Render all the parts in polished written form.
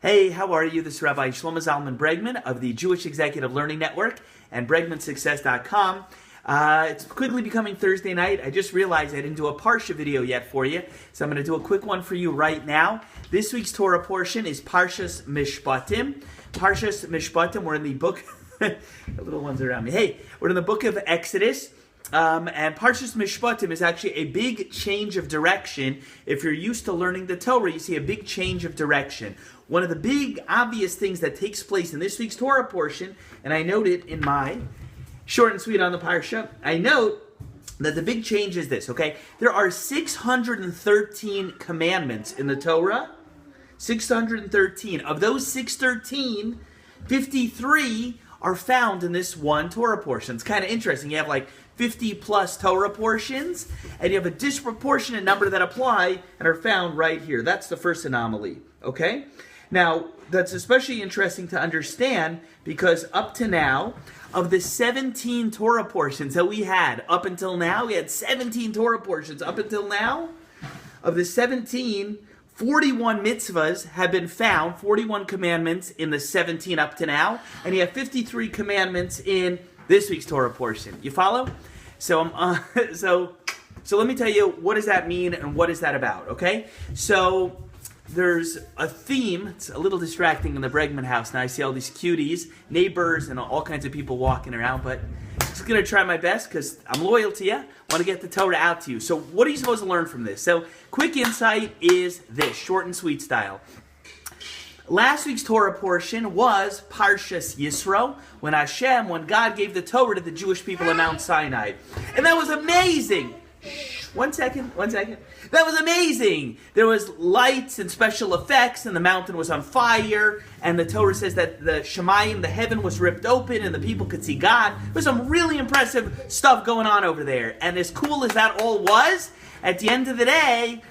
Hey, how are you? This is Rabbi Shlomo Zalman Bregman of the Jewish Executive Learning Network and BregmanSuccess.com. It's quickly becoming Thursday night. I just realized I didn't do a Parsha video yet for you, so I'm going to do a quick one for you right now. This week's Torah portion is Parshas Mishpatim. Parshas Mishpatim, we're in the book, the little ones around me. Hey, we're in the book of Exodus. And Parshas Mishpatim is actually a big change of direction. If you're used to learning the Torah, you see a big change of direction. One of the big, obvious things that takes place in this week's Torah portion, and I note it in my short and sweet on the Parsha, I note that the big change is this, okay? There are 613 commandments in the Torah. 613. Of those 613, 53 are found in this one Torah portion. It's kind of interesting. You have like 50 plus Torah portions, and you have a disproportionate number that apply and are found right here. That's the first anomaly, okay? Now, that's especially interesting to understand because up to now, of the 17 Torah portions that we had up until now, we had 17 Torah portions up until now. Of the 17, 41 mitzvahs have been found, 41 commandments in the 17 up to now, and you have 53 commandments in this week's Torah portion. You follow? So let me tell you, what does that mean and what is that about, okay? So there's a theme. It's a little distracting in the Bregman house. Now I see all these cuties, neighbors, and all kinds of people walking around, but I'm just going to try my best because I'm loyal to you. I want to get the Torah out to you. So what are you supposed to learn from this? So quick insight is this, short and sweet style. Last week's Torah portion was Parshas Yisro, when God gave the Torah to the Jewish people at Mount Sinai. And that was amazing. One second. That was amazing. There was lights and special effects, and the mountain was on fire, and the Torah says that the Shemayim, the heaven, was ripped open, and the people could see God. There's some really impressive stuff going on over there. And as cool as that all was, at the end of the day,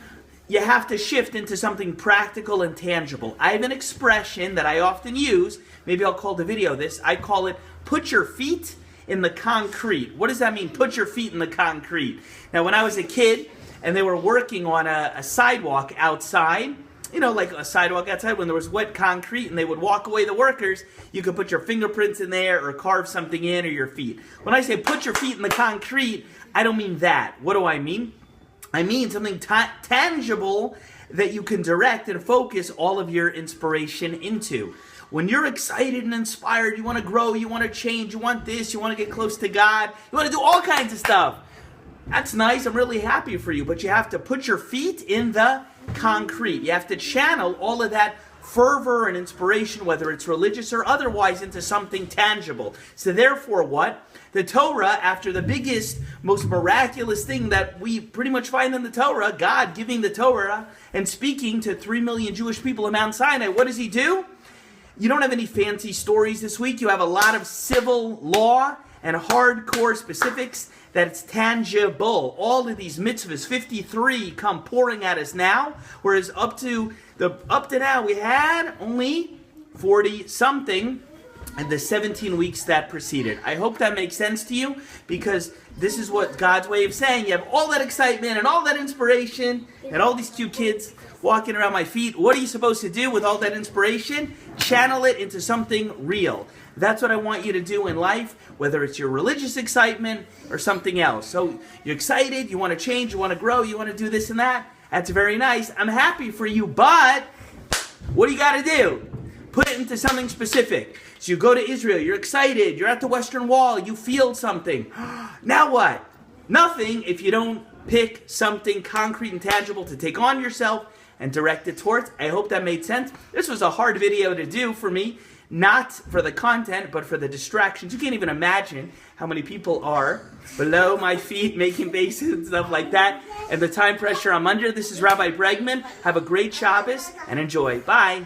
you have to shift into something practical and tangible. I have an expression that I often use. Maybe I'll call the video this. I call it, put your feet in the concrete. What does that mean, put your feet in the concrete? Now, when I was a kid and they were working on a sidewalk outside, like a sidewalk outside when there was wet concrete and they would walk away the workers, you could put your fingerprints in there or carve something in or your feet. When I say put your feet in the concrete, I don't mean that. What do I mean? I mean something tangible that you can direct and focus all of your inspiration into. When you're excited and inspired, you want to grow, you want to change, you want this, you want to get close to God, you want to do all kinds of stuff. That's nice, I'm really happy for you, but you have to put your feet in the concrete. You have to channel all of that fervor and inspiration, whether it's religious or otherwise, into something tangible. So therefore what? The Torah, after the biggest, most miraculous thing that we pretty much find in the Torah, God giving the Torah and speaking to 3 million Jewish people in Mount Sinai, what does he do? You don't have any fancy stories this week. You have a lot of civil law and hardcore specifics that it's tangible. All of these mitzvahs, 53, come pouring at us now, whereas up to now we had only 40-something in the 17 weeks that preceded. I hope that makes sense to you, because this is what God's way of saying. You have all that excitement and all that inspiration and all these cute kids walking around my feet. What are you supposed to do with all that inspiration? Channel it into something real. That's what I want you to do in life, whether it's your religious excitement or something else. So you're excited, you want to change, you want to grow, you want to do this and that. That's very nice. I'm happy for you, but what do you got to do? Put it into something specific. So you go to Israel, you're excited, you're at the Western Wall, you feel something. Now what? Nothing if you don't pick something concrete and tangible to take on yourself and direct it towards. I hope that made sense. This was a hard video to do for me, not for the content, but for the distractions. You can't even imagine how many people are below my feet making bases and stuff like that, and the time pressure I'm under. This is Rabbi Bregman. Have a great Shabbos and enjoy. Bye.